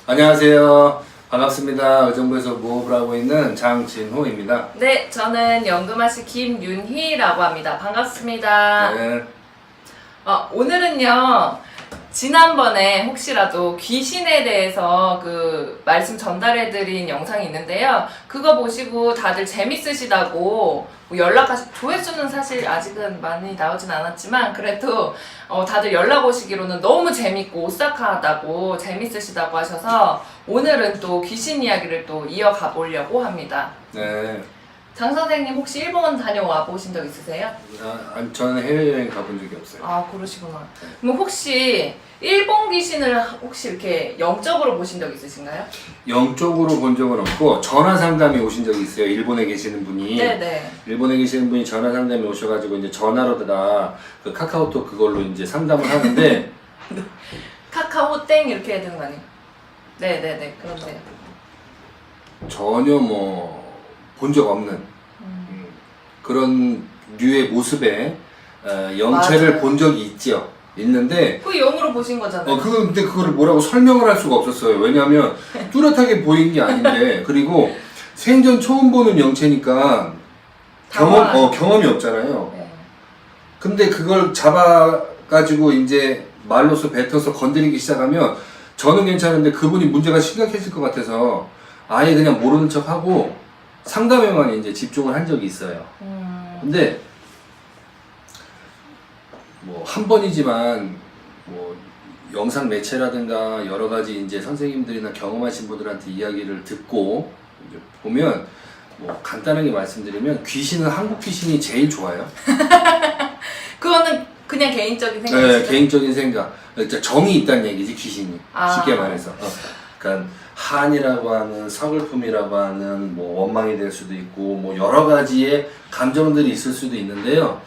안녕하세요. 반갑습니다. 의정부에서 무업을 하고 있는 장진호입니다. 네, 저는 연금아씨 김윤희라고 합니다. 반갑습니다. 네. 오늘은요, 지난번에 혹시라도 귀신에 대해서 그 말씀 전달해드린 영상이 있는데요. 그거 보시고 다들 재밌으시다고 조회수는 사실 아직은 많이 나오진 않았지만 그래도 다들 연락 오시기로는 너무 재밌고 오싹하다고 재밌으시다고 하셔서 오늘은 또 귀신 이야기를 또 이어가 보려고 합니다. 네. 장 선생님 혹시 일본 다녀와 보신 적 있으세요? 아니, 저는 해외여행 가본 적이 없어요. 아, 그러시구나. 그럼 혹시 일본 귀신을 혹시 이렇게 영적으로 보신 적 있으신가요? 영적으로 본 적은 없고 전화 상담이 오신 적이 있어요. 일본에 계시는 분이. 네네. 일본에 계시는 분이 전화 상담이 오셔가지고 이제 전화로다가 그 카카오톡 그걸로 이제 상담을 하는데 카카오땡 이렇게 해야 되는 거 아니에요? 네네네. 그런데요. 전혀 뭐 본 적 없는 그런 류의 모습의 영체를 맞아요. 본 적이 있는데 그 영으로 보신 거잖아요. 근데 그거를 뭐라고 설명을 할 수가 없었어요. 왜냐하면 뚜렷하게 보인 게 아닌데, 그리고 생전 처음 보는 영체니까 경험이 없잖아요. 네. 근데 그걸 잡아가지고 이제 말로써 뱉어서 건드리기 시작하면 저는 괜찮은데 그분이 문제가 심각해질 것 같아서 아예 그냥 모르는 척 하고 상담에만 이제 집중을 한 적이 있어요. 근데 뭐 한 번이지만 뭐 영상 매체라든가 여러 가지 이제 선생님들이나 경험하신 분들한테 이야기를 듣고 이제 보면 뭐 간단하게 말씀드리면 귀신은 한국 귀신이 제일 좋아요. 그거는 그냥 개인적인 생각이죠? 네, 개인적인 생각. 그러니까 정이 있다는 얘기지, 귀신이. 아. 쉽게 말해서. 그러니까 한이라고 하는 서글픔이라고 하는 뭐 원망이 될 수도 있고 뭐 여러 가지의 감정들이 있을 수도 있는데요.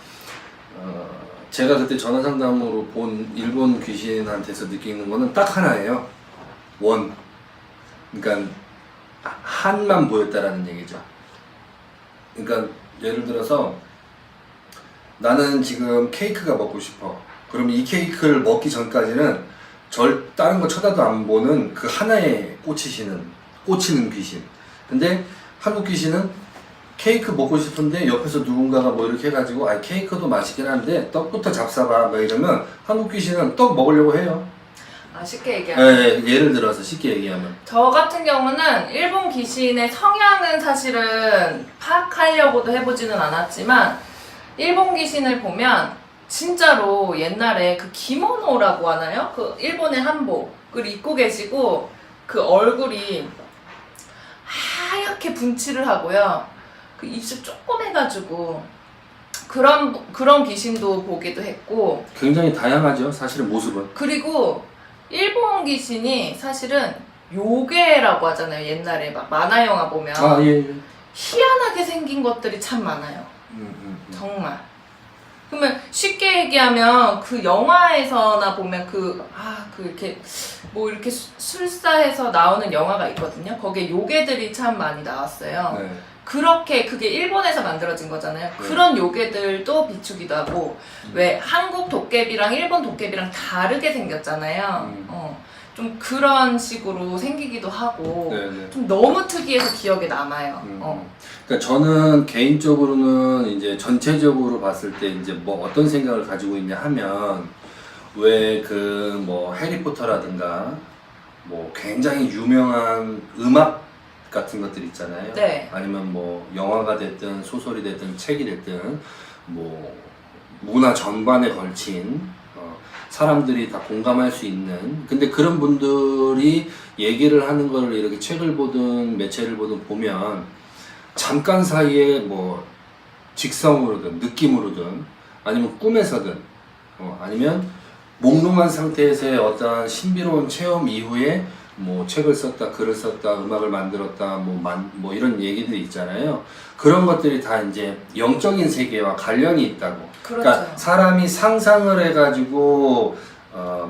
제가 그때 전화 상담으로 본 일본 귀신한테서 느끼는 거는 딱 하나예요. 원. 그러니까 한만 보였다라는 얘기죠. 그러니까 예를 들어서 나는 지금 케이크가 먹고 싶어. 그러면 이 케이크를 먹기 전까지는 다른 거 쳐다도 안 보는 그 하나에 꽂히는 귀신. 근데 한국 귀신은 케이크 먹고 싶은데 옆에서 누군가가 뭐 이렇게 해가지고 케이크도 맛있긴 한데 떡부터 잡숴봐 막 이러면 한국 귀신은 떡 먹으려고 해요. 쉽게 얘기하면. 네, 예를 들어서 쉽게 얘기하면. 저 같은 경우는 일본 귀신의 성향은 사실은 파악하려고도 해보지는 않았지만 일본 귀신을 보면 진짜로 옛날에 그 기모노라고 하나요? 그 일본의 한복을 입고 계시고 그 얼굴이 하얗게 분칠을 하고요. 그 입술 조그매가지고 그런 귀신도 보기도 했고 굉장히 다양하죠, 사실은 모습은. 그리고 일본 귀신이 사실은 요괴라고 하잖아요. 옛날에 막 만화 영화 보면 예. 희한하게 생긴 것들이 참 많아요. 정말. 그러면 쉽게 얘기하면 그 영화에서나 보면 이렇게 뭐 이렇게 술사해서 나오는 영화가 있거든요. 거기에 요괴들이 참 많이 나왔어요. 네. 그게 일본에서 만들어진 거잖아요. 네. 그런 요괴들도 비추기도 하고 왜 한국 도깨비랑 일본 도깨비랑 다르게 생겼잖아요. 좀 그런 식으로 생기기도 하고 네네. 좀 너무 특이해서 기억에 남아요. 그러니까 저는 개인적으로는 이제 전체적으로 봤을 때 이제 뭐 어떤 생각을 가지고 있냐 하면 왜 그 뭐 해리포터라든가 뭐 굉장히 유명한 음악 같은 것들 있잖아요. 네. 아니면 뭐 영화가 됐든 소설이 됐든 책이 됐든 뭐 문화 전반에 걸친 사람들이 다 공감할 수 있는, 근데 그런 분들이 얘기를 하는 걸 이렇게 책을 보든 매체를 보든 보면 잠깐 사이에 뭐 직성으로든 느낌으로든 아니면 꿈에서든 아니면 몽롱한 상태에서의 어떤 신비로운 체험 이후에 뭐 책을 썼다, 글을 썼다, 음악을 만들었다, 뭐 이런 얘기들이 있잖아요. 그런 것들이 다 이제 영적인 세계와 관련이 있다고. 그렇죠. 그러니까 사람이 상상을 해가지고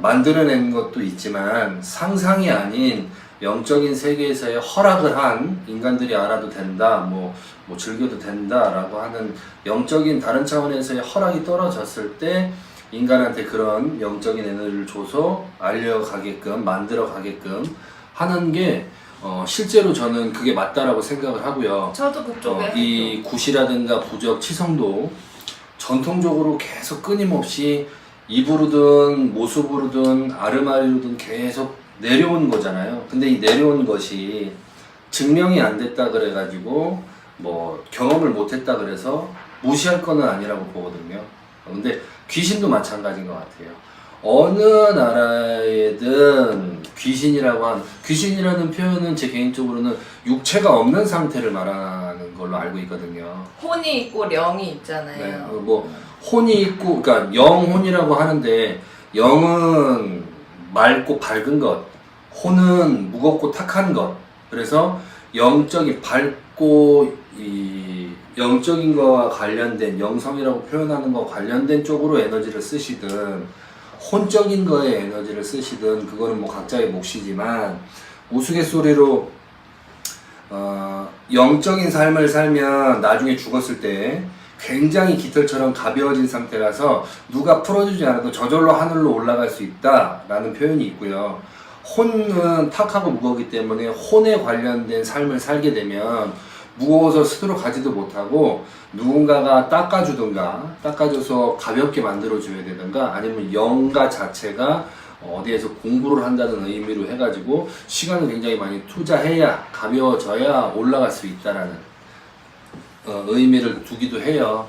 만들어낸 것도 있지만 상상이 아닌 영적인 세계에서의 허락을 한 인간들이 알아도 된다, 뭐 즐겨도 된다라고 하는 영적인 다른 차원에서의 허락이 떨어졌을 때 인간한테 그런 영적인 에너지를 줘서 알려가게끔 만들어가게끔 하는 게 실제로 저는 그게 맞다라고 생각을 하고요. 저도 그쪽에 이 굿이라든가 부적, 치성도 전통적으로 계속 끊임없이 입으로든 모습으로든 아르마리로든 계속 내려온 거잖아요. 근데 이 내려온 것이 증명이 안 됐다 그래가지고 뭐 경험을 못했다 그래서 무시할 거는 아니라고 보거든요. 근데 귀신도 마찬가지인 것 같아요. 어느 나라에든 귀신이라는 표현은 제 개인적으로는 육체가 없는 상태를 말하는 걸로 알고 있거든요. 혼이 있고 령이 있잖아요. 네, 뭐 혼이 있고, 그러니까 영혼이라고 하는데 영은 맑고 밝은 것, 혼은 무겁고 탁한 것. 그래서 영적인 밝고 이 영적인 거와 관련된 영성이라고 표현하는 거 관련된 쪽으로 에너지를 쓰시든 혼적인 거에 에너지를 쓰시든 그거는 뭐 각자의 몫이지만 우스갯소리로 영적인 삶을 살면 나중에 죽었을 때 굉장히 깃털처럼 가벼워진 상태라서 누가 풀어주지 않아도 저절로 하늘로 올라갈 수 있다라는 표현이 있고요. 혼은 탁하고 무겁기 때문에 혼에 관련된 삶을 살게 되면 무거워서 스스로 가지도 못하고 누군가가 닦아줘서 가볍게 만들어줘야 되든가 아니면 영가 자체가 어디에서 공부를 한다는 의미로 해가지고 시간을 굉장히 많이 투자해야 가벼워져야 올라갈 수 있다라는 의미를 두기도 해요.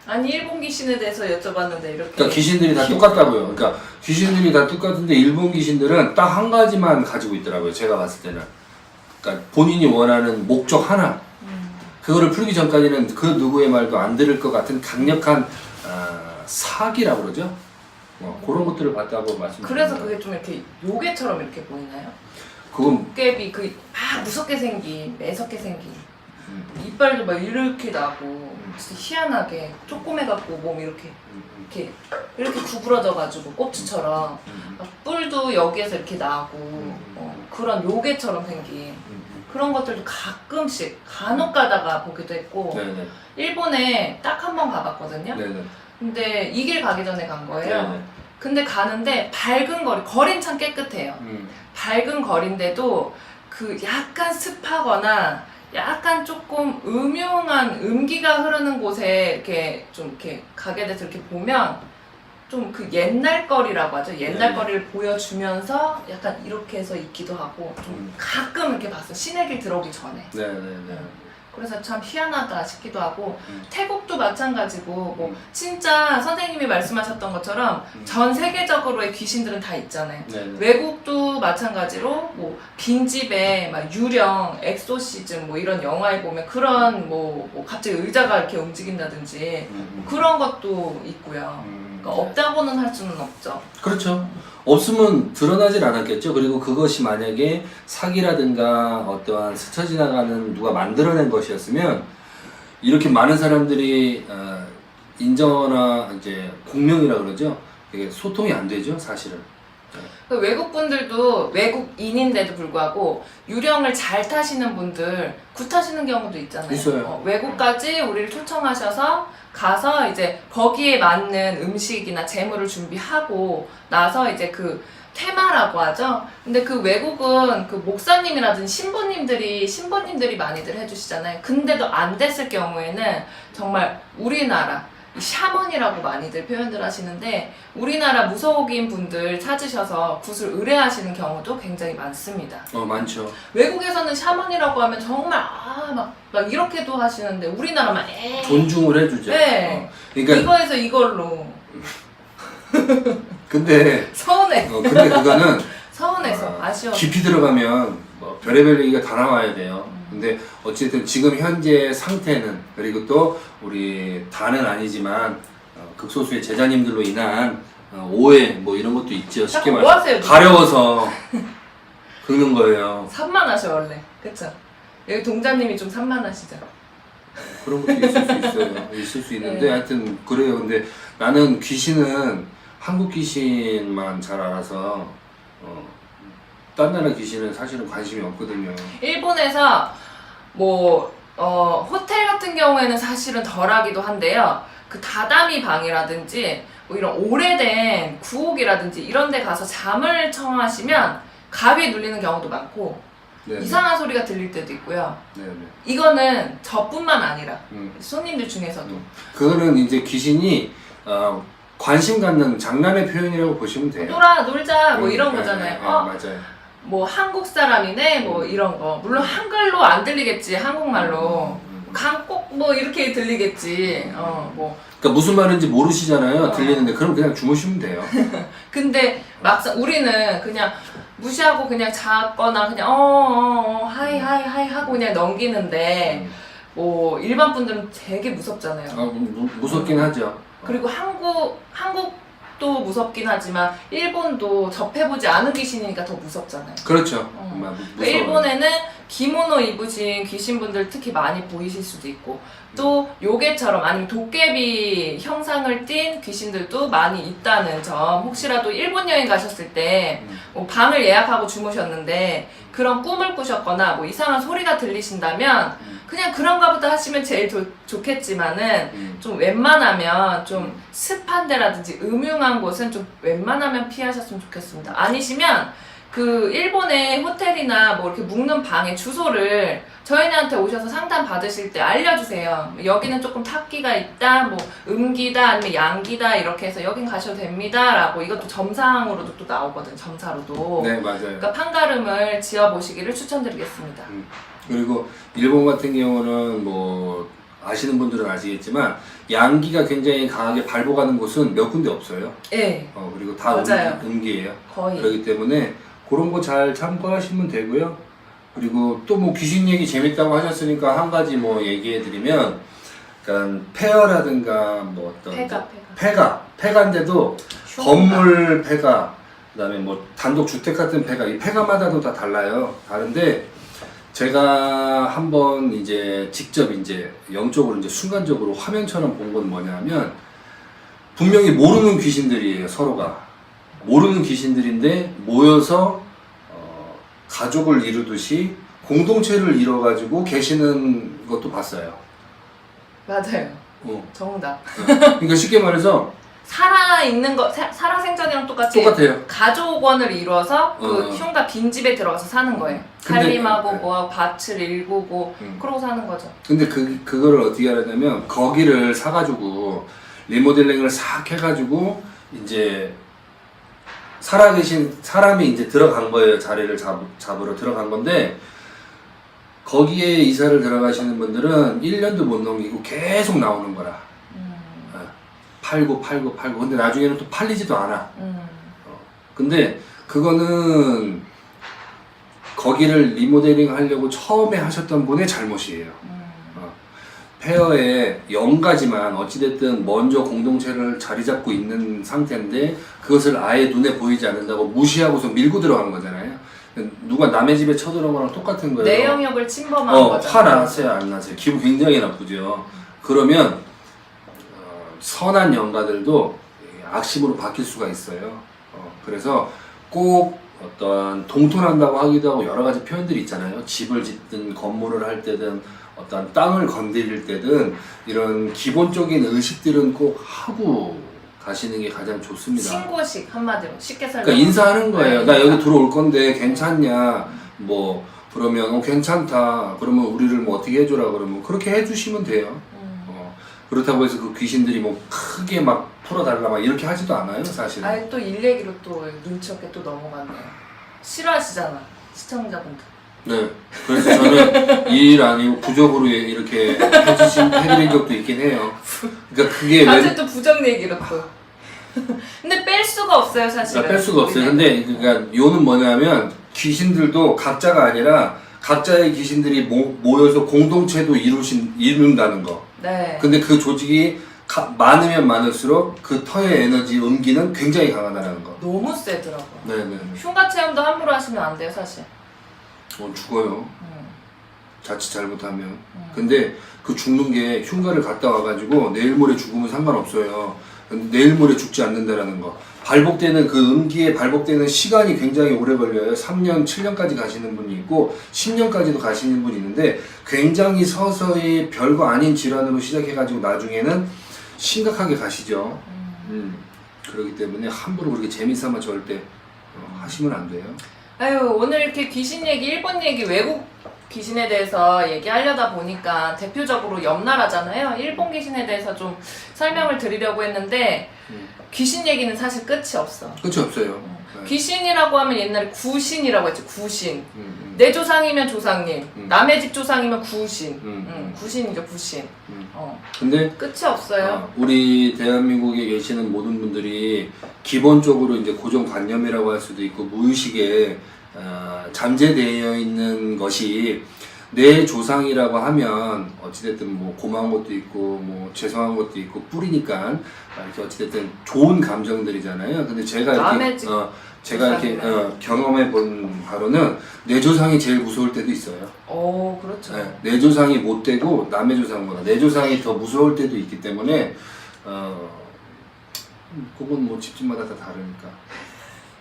아니 일본 귀신에 대해서 여쭤봤는데 이렇게 그러니까 귀신들이 다 똑같다고요. 그러니까 귀신들이 다 똑같은데 일본 귀신들은 딱 한 가지만 가지고 있더라고요. 제가 봤을 때는. 그러니까 본인이 원하는 목적 하나. 그거를 풀기 전까지는 그 누구의 말도 안 들을 것 같은 강력한 사기라고 그러죠. 그런 것들을 봤다고 말씀드립니다. 그래서 그게 좀 이렇게 요괴처럼 이렇게 보이나요? 그건 도깨비 막 무섭게 생긴 매섭게 생긴 이빨도 막 이렇게 나고 진짜 희한하게 쪼꼬매갖고 몸 이렇게 구부러져가지고 꼽치처럼 막 뿔도 여기에서 이렇게 나고 그런 요괴처럼 생긴 그런 것들도 가끔씩 간혹 가다가 보기도 했고 네네. 일본에 딱 한 번 가봤거든요. 네네. 근데 이 길 가기 전에 간 거예요. 네네. 근데 가는데 밝은 거리는 참 깨끗해요. 밝은 거리인데도 그 약간 습하거나 약간 조금 음흉한 음기가 흐르는 곳에 이렇게 좀 이렇게 가게 돼서 이렇게 보면 좀 그 옛날 거리라고 하죠. 옛날 네. 거리를 보여주면서 약간 이렇게 해서 있기도 하고 좀 가끔 이렇게 봤어. 신의 길 들어오기 전에. 네네네. 그래서 참 희한하다 싶기도 하고 태국도 마찬가지고 뭐 진짜 선생님이 말씀하셨던 것처럼 전 세계적으로의 귀신들은 다 있잖아요. 네네. 외국도 마찬가지로 뭐 빈집에 막 유령, 엑소시즘 뭐 이런 영화에 보면 그런 뭐 갑자기 의자가 이렇게 움직인다든지 그런 것도 있고요. 그러니까 없다고는 할 수는 없죠. 그렇죠. 없으면 드러나질 않았겠죠. 그리고 그것이 만약에 사기라든가 어떠한 스쳐 지나가는 누가 만들어낸 것이었으면 이렇게 많은 사람들이 인정하거나 이제 공명이라 그러죠. 이게 소통이 안 되죠, 사실은. 그 외국 분들도 외국인인데도 불구하고 유령을 잘 타시는 분들 굿타시는 경우도 있잖아요. 있어요. 외국까지 우리를 초청하셔서 가서 이제 거기에 맞는 음식이나 재물을 준비하고 나서 이제 그 테마라고 하죠. 근데 그 외국은 그 목사님이라든지 신부님들이 많이들 해주시잖아요. 근데도 안 됐을 경우에는 정말 우리나라 이 샤먼이라고 많이들 표현들 하시는데 우리나라 무속인 분들 찾으셔서 굿을 의뢰하시는 경우도 굉장히 많습니다. 많죠. 외국에서는 샤먼이라고 하면 정말 막 이렇게도 하시는데 우리나라만 존중을 해주죠. 네. 그러니까 이거에서 이걸로 근데 서운해. 근데 그거는 서운해서 아쉬워. 깊이 들어가면 뭐 별의별 얘기가 다 나와야 돼요. 근데 어쨌든 지금 현재 상태는 그리고 또 우리 다는 아니지만 극소수의 제자님들로 인한 오해 뭐 이런 것도 있죠. 쉽게 자꾸 뭐 하세요? 가려워서 긁는 거예요. 산만하셔 원래. 그쵸? 여기 동자님이 좀 산만하시죠? 그런 것도 있을 수 있어요. 있을 수 있는데 네. 하여튼 그래요. 근데 나는 귀신은 한국 귀신만 잘 알아서 딴 나라 귀신은 사실은 관심이 없거든요. 일본에서 호텔 같은 경우에는 사실은 덜하기도 한데요. 그 다다미 방이라든지 뭐 이런 오래된 구옥이라든지 이런 데 가서 잠을 청하시면 가위에 눌리는 경우도 많고 네. 이상한 소리가 들릴 때도 있고요. 네. 네. 이거는 저뿐만 아니라 손님들 중에서도 그거는 이제 귀신이 관심 갖는 장난의 표현이라고 보시면 돼요. 놀자 뭐 이런 거잖아요. 맞아요. 뭐 한국 사람이네 뭐 이런 거. 물론 한글로 안 들리겠지, 한국말로. 한국 뭐 이렇게 들리겠지. 뭐. 그러니까 무슨 말인지 모르시잖아요. 들리는데 그럼 그냥 주무시면 돼요. 근데 막상 우리는 그냥 무시하고 그냥 자거나 그냥 하이 하고 그냥 넘기는데 뭐 일반 분들은 되게 무섭잖아요. 무섭긴 하죠. 그리고 한국도 무섭긴 하지만 일본도 접해보지 않은 귀신이니까 더 무섭잖아요. 그렇죠. 그러니까 일본에는 기모노 입으신 귀신분들 특히 많이 보이실 수도 있고 또 요괴처럼 아니면 도깨비 형상을 띈 귀신들도 많이 있다는 점. 혹시라도 일본 여행 가셨을 때 뭐 방을 예약하고 주무셨는데 그런 꿈을 꾸셨거나 뭐 이상한 소리가 들리신다면 그냥 그런가 보다 하시면 제일 좋겠지만은 좀 웬만하면 좀 습한 데라든지 음흉한 곳은 좀 웬만하면 피하셨으면 좋겠습니다. 아니시면 그 일본의 호텔이나 뭐 이렇게 묵는 방의 주소를 저희한테 오셔서 상담 받으실 때 알려주세요. 여기는 조금 탁기가 있다, 뭐 음기다, 아니면 양기다 이렇게 해서 여긴 가셔도 됩니다 라고. 이것도 점상으로도 또 나오거든, 점사로도. 네, 맞아요. 그러니까 판가름을 지어보시기를 추천드리겠습니다. 그리고 일본 같은 경우는 뭐 아시는 분들은 아시겠지만 양기가 굉장히 강하게 발복하는 곳은 몇 군데 없어요. 네. 그리고 다 맞아요. 음기예요. 거의. 그렇기 때문에 그런 거 잘 참고하시면 되고요. 그리고 또 뭐 귀신 얘기 재밌다고 하셨으니까 한 가지 뭐 얘기해드리면, 그러니까 폐허라든가 뭐 어떤 폐가인데도 건물 폐가, 그다음에 뭐 단독 주택 같은 폐가, 이 폐가마다도 다 달라요. 다른데 제가 한번 이제 직접 이제 영적으로 이제 순간적으로 화면처럼 본 건 뭐냐면 분명히 모르는 귀신들이에요. 서로가 모르는 귀신들인데 모여서 가족을 이루듯이 공동체를 이뤄가지고 계시는 것도 봤어요. 맞아요. 정답. 그러니까 쉽게 말해서 살아있는 거, 살아생전이랑 똑같아요. 가족원을 이루어서 그 흉가 빈집에 들어가서 사는 거예요. 살림하고 네. 뭐 밭을 일구고 그러고 사는 거죠. 근데 그거를 어떻게 하냐면 거기를 사가지고 리모델링을 싹 해가지고 이제 살아계신 사람이 이제 들어간 거예요. 자리를 잡으러 들어간 건데 거기에 이사를 들어가시는 분들은 1년도 못 넘기고 계속 나오는 거라. 팔고 근데 나중에는 또 팔리지도 않아. 근데 그거는 거기를 리모델링 하려고 처음에 하셨던 분의 잘못이에요. 폐허에 영가지만 어찌됐든 먼저 공동체를 자리 잡고 있는 상태인데 그것을 아예 눈에 보이지 않는다고 무시하고서 밀고 들어간 거잖아요. 누가 남의 집에 쳐들어온 거랑 똑같은 거예요. 내 영역을 침범한 거죠. 화 나세요, 안 나세요? 기분 굉장히 나쁘죠. 그러면 선한 영가들도 악심으로 바뀔 수가 있어요. 그래서 꼭 어떤 동통한다고 하기도 하고 여러 가지 표현들이 있잖아요. 집을 짓든 건물을 할 때든 어떤 땅을 건드릴 때든 이런 기본적인 의식들은 꼭 하고 가시는 게 가장 좋습니다. 신고식 한마디로 쉽게 설명. 그러니까 인사하는 거예요. 네, 나 여기 들어올 건데 괜찮냐? 뭐 그러면 괜찮다. 그러면 우리를 뭐 어떻게 해줘라 그러면 그렇게 해주시면 돼요. 그렇다고 해서 그 귀신들이 뭐 크게 막 풀어달라 막 이렇게 하지도 않아요, 사실. 아니 또 일 얘기로 또 눈치 없게 또 넘어갔네요. 싫어하시잖아, 시청자분들. 네. 그래서 저는 일 아니고 부적으로 이렇게 해드린 적도 있긴 해요. 그러니까 그게 갑자기 또 부정 얘기로 또. 근데 뺄 수가 없어요, 사실은. 뺄 수가 없어요. 근데 그러니까 요는 뭐냐면 귀신들도 각자가 아니라 각자의 귀신들이 모여서 공동체도 이룬다는 거. 네. 근데 그 조직이 많으면 많을수록 그 터의 에너지, 음기는 굉장히 강하다는 거. 너무 세더라고요. 네네. 흉가 체험도 함부로 하시면 안 돼요, 사실. 죽어요. 자칫 잘못하면. 근데 그 죽는 게 흉가를 갔다 와가지고 내일 모레 죽으면 상관없어요. 내일 모레 죽지 않는다라는 거. 발복되는 그 음기에 발복되는 시간이 굉장히 오래 걸려요. 3년, 7년까지 가시는 분이 있고 10년까지도 가시는 분이 있는데 굉장히 서서히 별거 아닌 질환으로 시작해가지고 나중에는 심각하게 가시죠. 그렇기 때문에 함부로 그렇게 재미삼아 절대 하시면 안 돼요. 아유, 오늘 이렇게 귀신 얘기, 일본 얘기, 외국 귀신에 대해서 얘기하려다 보니까 대표적으로 옆나라잖아요. 일본 귀신에 대해서 좀 설명을 드리려고 했는데 귀신 얘기는 사실 끝이 없어. 끝이 없어요. 네. 귀신이라고 하면 옛날에 구신이라고 했지. 구신. 내 조상이면 조상님, 남의 집 조상이면 구신. 구신이죠, 구신. 근데 끝이 없어요. 우리 대한민국에 계시는 모든 분들이 기본적으로 이제 고정관념이라고 할 수도 있고 무의식에 잠재되어 있는 것이 내 조상이라고 하면 어찌됐든 뭐 고마운 것도 있고 뭐 죄송한 것도 있고 뿌리니까 이렇게 어찌됐든 좋은 감정들이잖아요. 근데 제가 이렇게 제가 이렇게 경험해 본 바로는 내 조상이 제일 무서울 때도 있어요. 오, 그렇죠. 네, 내 조상이 못 되고 남의 조상보다 내 조상이 더 무서울 때도 있기 때문에 그건 뭐 집집마다 다 다르니까.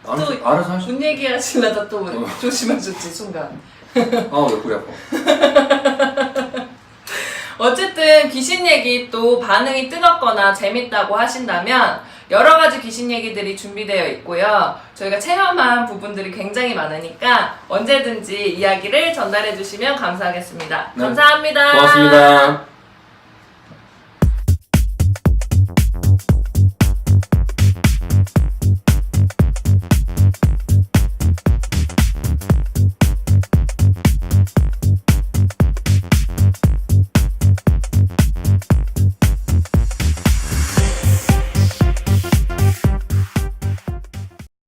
또 알아서 하시. 돈 얘기하시려다 또 조심하셨지 순간. 옆구리 아파. 어쨌든 귀신 얘기 또 반응이 뜨겁거나 재밌다고 하신다면 여러 가지 귀신 얘기들이 준비되어 있고요. 저희가 체험한 부분들이 굉장히 많으니까 언제든지 이야기를 전달해 주시면 감사하겠습니다. 네. 감사합니다. 고맙습니다.